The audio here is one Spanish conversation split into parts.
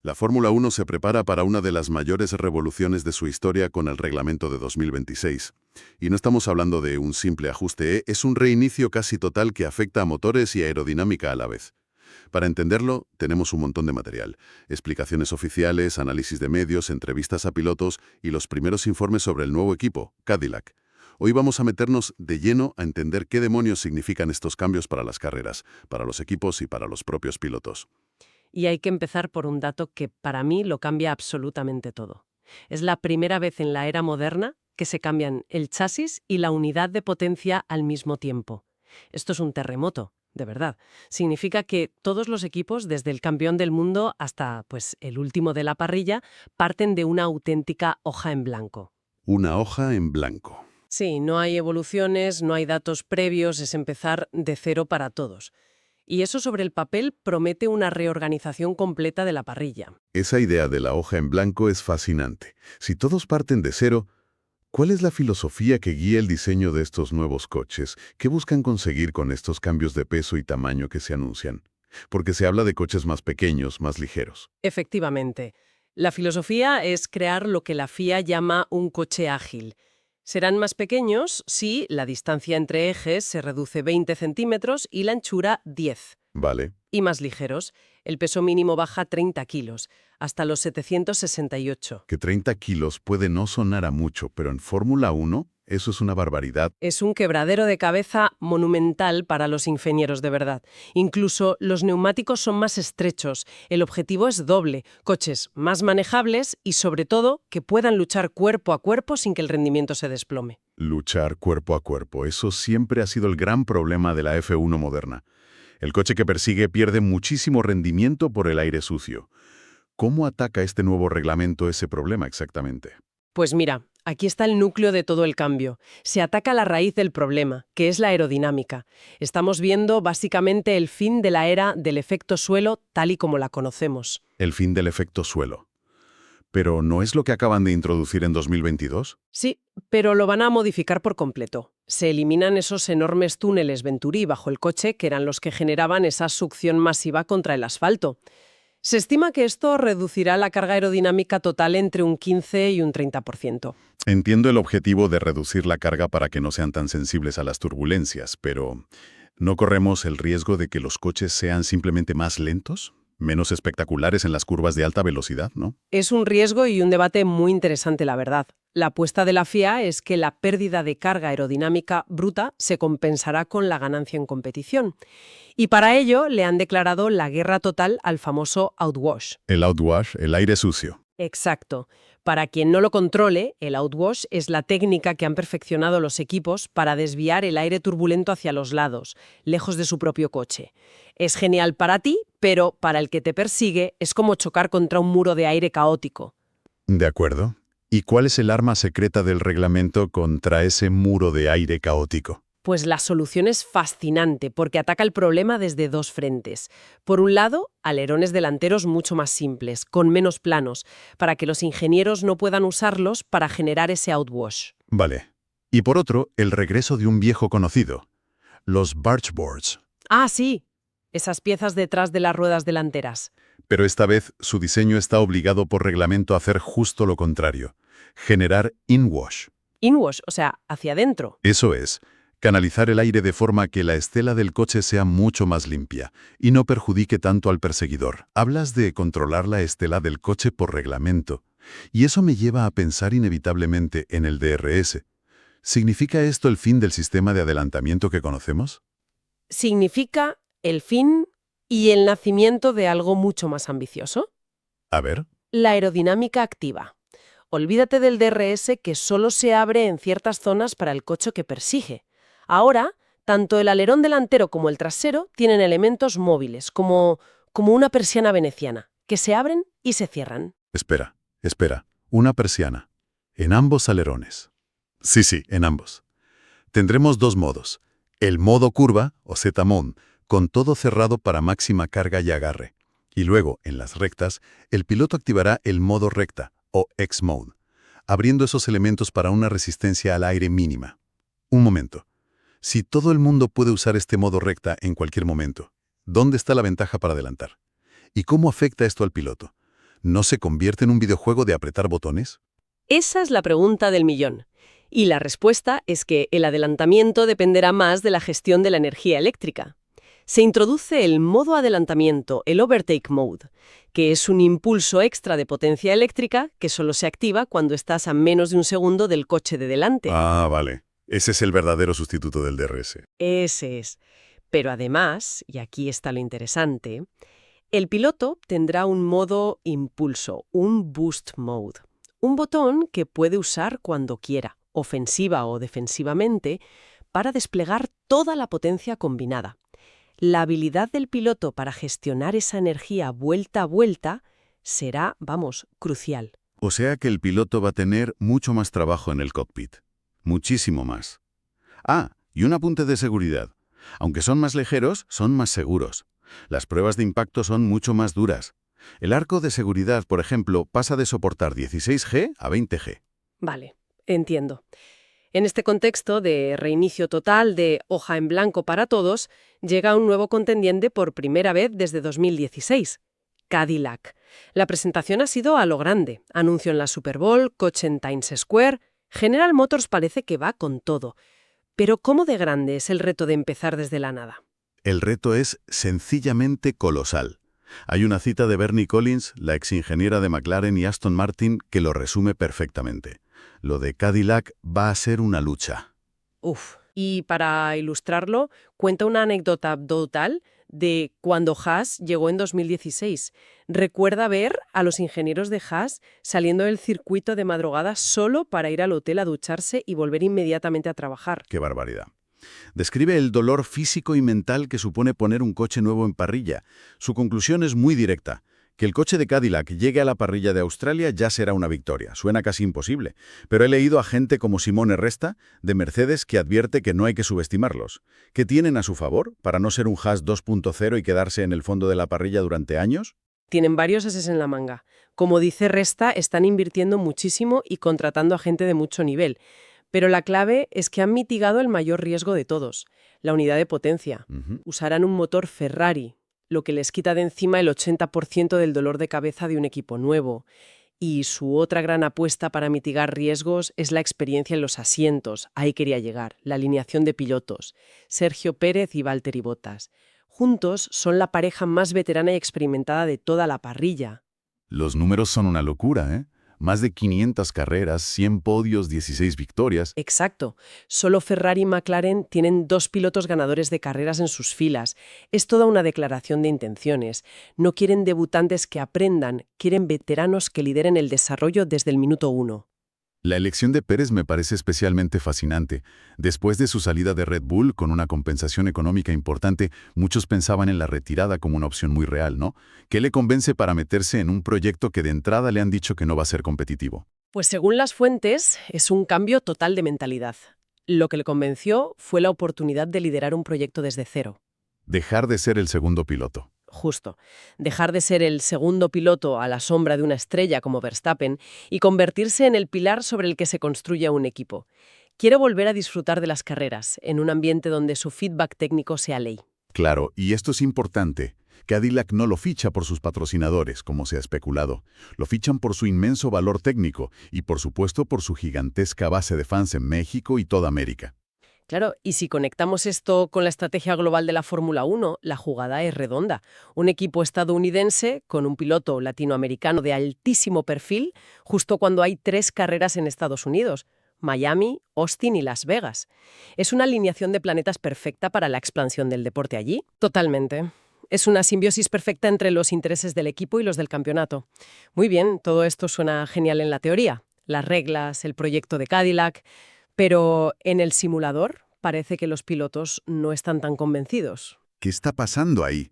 La Fórmula 1 se prepara para una de las mayores revoluciones de su historia con el reglamento de 2026. Y no estamos hablando de un simple ajuste, es un reinicio casi total que afecta a motores y aerodinámica a la vez. Para entenderlo, tenemos un montón de material. Explicaciones oficiales, análisis de medios, entrevistas a pilotos y los primeros informes sobre el nuevo equipo, Cadillac. Hoy vamos a meternos de lleno a entender qué demonios significan estos cambios para las carreras, para los equipos y para los propios pilotos. Y hay que empezar por un dato que para mí lo cambia absolutamente todo. Es la primera vez en la era moderna que se cambian el chasis y la unidad de potencia al mismo tiempo. Esto es un terremoto, de verdad. Significa que todos los equipos, desde el campeón del mundo hasta el último de la parrilla, parten de una auténtica hoja en blanco. Una hoja en blanco. Sí, no hay evoluciones, no hay datos previos, es empezar de cero para todos. Y eso sobre el papel promete una reorganización completa de la parrilla. Esa idea de la hoja en blanco es fascinante. Si todos parten de cero, ¿cuál es la filosofía que guía el diseño de estos nuevos coches? ¿Qué buscan conseguir con estos cambios de peso y tamaño que se anuncian? Porque se habla de coches más pequeños, más ligeros. Efectivamente. La filosofía es crear lo que la FIA llama un coche ágil. Serán más pequeños si la distancia entre ejes se reduce 20 centímetros y la anchura 10. Vale. Y más ligeros. El peso mínimo baja 30 kilos, hasta los 768. Que 30 kilos puede no sonar a mucho, pero en Fórmula 1 eso es una barbaridad. Es un quebradero de cabeza monumental para los ingenieros de verdad. Incluso los neumáticos son más estrechos. El objetivo es doble: coches más manejables y, sobre todo, que puedan luchar cuerpo a cuerpo sin que el rendimiento se desplome. Luchar cuerpo a cuerpo, eso siempre ha sido el gran problema de la F1 moderna. El coche que persigue pierde muchísimo rendimiento por el aire sucio. ¿Cómo ataca este nuevo reglamento ese problema exactamente? Pues mira, aquí está el núcleo de todo el cambio. Se ataca la raíz del problema, que es la aerodinámica. Estamos viendo básicamente el fin de la era del efecto suelo tal y como la conocemos. El fin del efecto suelo. ¿Pero no es lo que acaban de introducir en 2022? Sí, pero lo van a modificar por completo. Se eliminan esos enormes túneles Venturi bajo el coche que eran los que generaban esa succión masiva contra el asfalto. Se estima que esto reducirá la carga aerodinámica total entre un 15 y un 30%. Entiendo el objetivo de reducir la carga para que no sean tan sensibles a las turbulencias, pero ¿no corremos el riesgo de que los coches sean simplemente más lentos? Menos espectaculares en las curvas de alta velocidad, ¿no? Es un riesgo y un debate muy interesante, la verdad. La apuesta de la FIA es que la pérdida de carga aerodinámica bruta se compensará con la ganancia en competición. Y para ello le han declarado la guerra total al famoso outwash. El outwash, el aire sucio. Exacto. Para quien no lo controle, el outwash es la técnica que han perfeccionado los equipos para desviar el aire turbulento hacia los lados, lejos de su propio coche. Es genial para ti, pero para el que te persigue es como chocar contra un muro de aire caótico. De acuerdo. ¿Y cuál es el arma secreta del reglamento contra ese muro de aire caótico? Pues la solución es fascinante porque ataca el problema desde dos frentes. Por un lado, alerones delanteros mucho más simples, con menos planos, para que los ingenieros no puedan usarlos para generar ese outwash. Vale. Y por otro, el regreso de un viejo conocido, los bargeboards. Ah, sí, esas piezas detrás de las ruedas delanteras. Pero esta vez su diseño está obligado por reglamento a hacer justo lo contrario, generar inwash. Inwash, o sea, hacia adentro. Eso es, canalizar el aire de forma que la estela del coche sea mucho más limpia y no perjudique tanto al perseguidor. Hablas de controlar la estela del coche por reglamento, y eso me lleva a pensar inevitablemente en el DRS. ¿Significa esto el fin del sistema de adelantamiento que conocemos? Significa el fin y el nacimiento de algo mucho más ambicioso. A ver. La aerodinámica activa. Olvídate del DRS que solo se abre en ciertas zonas para el coche que persigue. Ahora, tanto el alerón delantero como el trasero tienen elementos móviles, como una persiana veneciana, que se abren y se cierran. Espera. Una persiana. ¿En ambos alerones? Sí, en ambos. Tendremos dos modos. El modo curva, o Z-mode, con todo cerrado para máxima carga y agarre. Y luego, en las rectas, el piloto activará el modo recta, o X-mode, abriendo esos elementos para una resistencia al aire mínima. Un momento. Si todo el mundo puede usar este modo recta en cualquier momento, ¿dónde está la ventaja para adelantar? ¿Y cómo afecta esto al piloto? ¿No se convierte en un videojuego de apretar botones? Esa es la pregunta del millón. Y la respuesta es que el adelantamiento dependerá más de la gestión de la energía eléctrica. Se introduce el modo adelantamiento, el Overtake Mode, que es un impulso extra de potencia eléctrica que solo se activa cuando estás a menos de un segundo del coche de delante. Ah, vale. Ese es el verdadero sustituto del DRS. Ese es. Pero además, y aquí está lo interesante, el piloto tendrá un modo impulso, un Boost Mode. Un botón que puede usar cuando quiera, ofensiva o defensivamente, para desplegar toda la potencia combinada. La habilidad del piloto para gestionar esa energía vuelta a vuelta será, vamos, crucial. O sea que el piloto va a tener mucho más trabajo en el cockpit. Muchísimo más. Ah, y un apunte de seguridad. Aunque son más ligeros, son más seguros. Las pruebas de impacto son mucho más duras. El arco de seguridad, por ejemplo, pasa de soportar 16G a 20G. Vale, entiendo. En este contexto de reinicio total de hoja en blanco para todos, llega un nuevo contendiente por primera vez desde 2016, Cadillac. La presentación ha sido a lo grande. Anuncio en la Super Bowl, coche en Times Square. General Motors parece que va con todo. Pero ¿cómo de grande es el reto de empezar desde la nada? El reto es sencillamente colosal. Hay una cita de Bernie Collins, la exingeniera de McLaren y Aston Martin, que lo resume perfectamente. Lo de Cadillac va a ser una lucha. Uf. Y para ilustrarlo, cuenta una anécdota brutal de cuando Haas llegó en 2016. Recuerda ver a los ingenieros de Haas saliendo del circuito de madrugada solo para ir al hotel a ducharse y volver inmediatamente a trabajar. ¡Qué barbaridad! Describe el dolor físico y mental que supone poner un coche nuevo en parrilla. Su conclusión es muy directa. Que el coche de Cadillac llegue a la parrilla de Australia ya será una victoria. Suena casi imposible. Pero he leído a gente como Simone Resta, de Mercedes, que advierte que no hay que subestimarlos. ¿Qué tienen a su favor para no ser un Haas 2.0 y quedarse en el fondo de la parrilla durante años? Tienen varios ases en la manga. Como dice Resta, están invirtiendo muchísimo y contratando a gente de mucho nivel. Pero la clave es que han mitigado el mayor riesgo de todos, la unidad de potencia. Usarán un motor Ferrari, lo que les quita de encima el 80% del dolor de cabeza de un equipo nuevo. Y su otra gran apuesta para mitigar riesgos es la experiencia en los asientos. Ahí quería llegar, la alineación de pilotos. Sergio Pérez y Valtteri Bottas. Juntos son la pareja más veterana y experimentada de toda la parrilla. Los números son una locura, ¿eh? Más de 500 carreras, 100 podios, 16 victorias. Exacto. Solo Ferrari y McLaren tienen 2 pilotos ganadores de carreras en sus filas. Es toda una declaración de intenciones. No quieren debutantes que aprendan, quieren veteranos que lideren el desarrollo desde el minuto 1. La elección de Pérez me parece especialmente fascinante. Después de su salida de Red Bull con una compensación económica importante, muchos pensaban en la retirada como una opción muy real, ¿no? ¿Qué le convence para meterse en un proyecto que de entrada le han dicho que no va a ser competitivo? Pues según las fuentes, es un cambio total de mentalidad. Lo que le convenció fue la oportunidad de liderar un proyecto desde cero. Dejar de ser el segundo piloto. Justo. Dejar de ser el segundo piloto a la sombra de una estrella como Verstappen y convertirse en el pilar sobre el que se construye un equipo. Quiere volver a disfrutar de las carreras, en un ambiente donde su feedback técnico sea ley. Claro, y esto es importante. Cadillac no lo ficha por sus patrocinadores, como se ha especulado. Lo fichan por su inmenso valor técnico y, por supuesto, por su gigantesca base de fans en México y toda América. Claro, y si conectamos esto con la estrategia global de la Fórmula 1, la jugada es redonda. Un equipo estadounidense con un piloto latinoamericano de altísimo perfil, justo cuando hay 3 carreras en Estados Unidos: Miami, Austin y Las Vegas. ¿Es una alineación de planetas perfecta para la expansión del deporte allí? Totalmente. Es una simbiosis perfecta entre los intereses del equipo y los del campeonato. Muy bien, todo esto suena genial en la teoría. Las reglas, el proyecto de Cadillac. Pero en el simulador parece que los pilotos no están tan convencidos. ¿Qué está pasando ahí?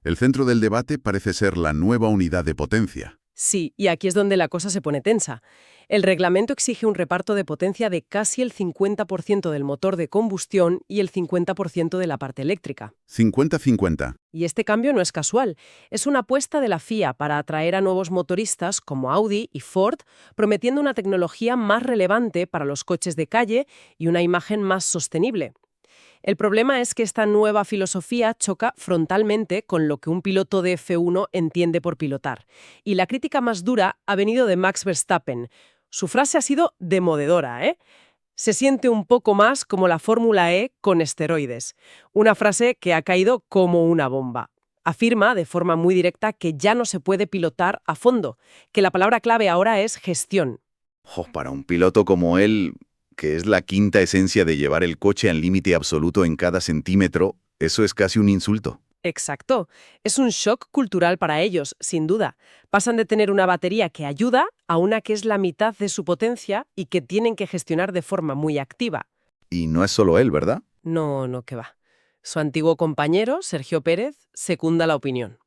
El centro del debate parece ser la nueva unidad de potencia. Sí, y aquí es donde la cosa se pone tensa. El reglamento exige un reparto de potencia de casi el 50% del motor de combustión y el 50% de la parte eléctrica. 50-50. Y este cambio no es casual. Es una apuesta de la FIA para atraer a nuevos motoristas como Audi y Ford, prometiendo una tecnología más relevante para los coches de calle y una imagen más sostenible. El problema es que esta nueva filosofía choca frontalmente con lo que un piloto de F1 entiende por pilotar. Y la crítica más dura ha venido de Max Verstappen. Su frase ha sido demoledora, ¿eh? Se siente un poco más como la Fórmula E con esteroides. Una frase que ha caído como una bomba. Afirma de forma muy directa que ya no se puede pilotar a fondo, que la palabra clave ahora es gestión. Para un piloto como él, que es la quinta esencia de llevar el coche al límite absoluto en cada centímetro, eso es casi un insulto. Exacto. Es un shock cultural para ellos, sin duda. Pasan de tener una batería que ayuda a una que es la mitad de su potencia y que tienen que gestionar de forma muy activa. Y no es solo él, ¿verdad? No, no, que va. Su antiguo compañero, Sergio Pérez, secunda la opinión.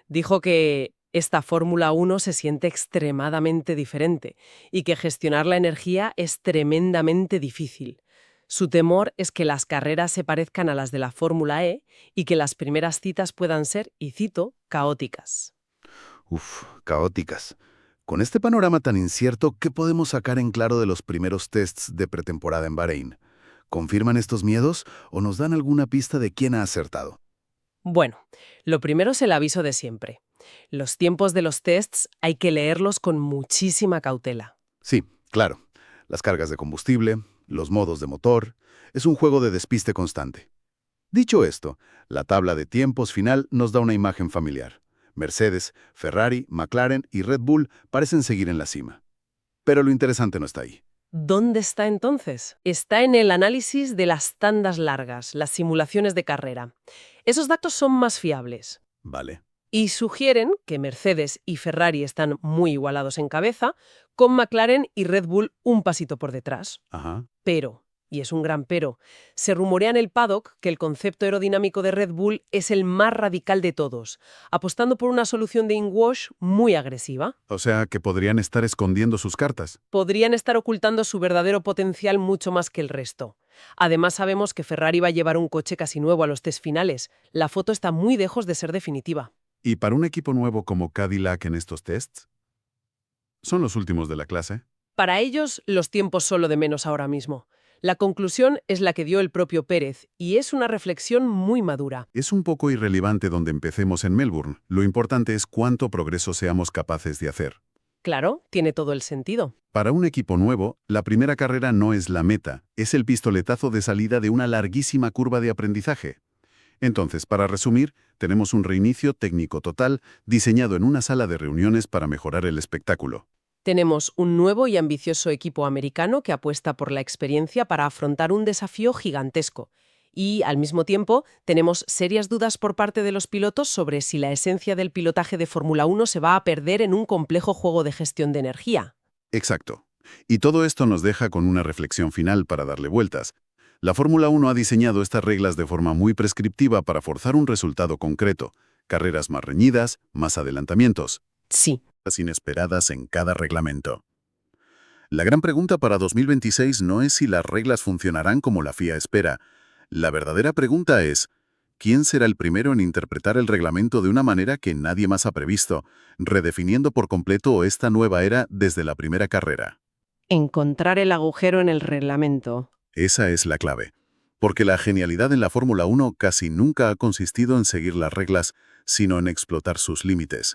Dijo que esta Fórmula 1 se siente extremadamente diferente y que gestionar la energía es tremendamente difícil. Su temor es que las carreras se parezcan a las de la Fórmula E y que las primeras citas puedan ser, y cito, caóticas. Caóticas. Con este panorama tan incierto, ¿qué podemos sacar en claro de los primeros tests de pretemporada en Bahrein? ¿Confirman estos miedos o nos dan alguna pista de quién ha acertado? Bueno, lo primero es el aviso de siempre. Los tiempos de los tests hay que leerlos con muchísima cautela. Sí, claro. Las cargas de combustible, los modos de motor, es un juego de despiste constante. Dicho esto, la tabla de tiempos final nos da una imagen familiar. Mercedes, Ferrari, McLaren y Red Bull parecen seguir en la cima. Pero lo interesante no está ahí. ¿Dónde está entonces? Está en el análisis de las tandas largas, las simulaciones de carrera. Esos datos son más fiables. Vale. Y sugieren que Mercedes y Ferrari están muy igualados en cabeza, con McLaren y Red Bull un pasito por detrás. Ajá. Pero, y es un gran pero, se rumorea en el paddock que el concepto aerodinámico de Red Bull es el más radical de todos, apostando por una solución de in-wash muy agresiva. O sea, que podrían estar escondiendo sus cartas. Podrían estar ocultando su verdadero potencial mucho más que el resto. Además, sabemos que Ferrari va a llevar un coche casi nuevo a los test finales. La foto está muy lejos de ser definitiva. ¿Y para un equipo nuevo como Cadillac en estos tests? ¿Son los últimos de la clase? Para ellos, los tiempos son lo de menos ahora mismo. La conclusión es la que dio el propio Pérez, y es una reflexión muy madura. Es un poco irrelevante donde empecemos en Melbourne. Lo importante es cuánto progreso seamos capaces de hacer. Claro, tiene todo el sentido. Para un equipo nuevo, la primera carrera no es la meta, es el pistoletazo de salida de una larguísima curva de aprendizaje. Entonces, para resumir, tenemos un reinicio técnico total diseñado en una sala de reuniones para mejorar el espectáculo. Tenemos un nuevo y ambicioso equipo americano que apuesta por la experiencia para afrontar un desafío gigantesco. Y, al mismo tiempo, tenemos serias dudas por parte de los pilotos sobre si la esencia del pilotaje de Fórmula 1 se va a perder en un complejo juego de gestión de energía. Exacto. Y todo esto nos deja con una reflexión final para darle vueltas. La Fórmula 1 ha diseñado estas reglas de forma muy prescriptiva para forzar un resultado concreto. Carreras más reñidas, más adelantamientos. Sí. Las inesperadas en cada reglamento. La gran pregunta para 2026 no es si las reglas funcionarán como la FIA espera. La verdadera pregunta es, ¿quién será el primero en interpretar el reglamento de una manera que nadie más ha previsto, redefiniendo por completo esta nueva era desde la primera carrera? Encontrar el agujero en el reglamento. Esa es la clave. Porque la genialidad en la Fórmula 1 casi nunca ha consistido en seguir las reglas, sino en explotar sus límites.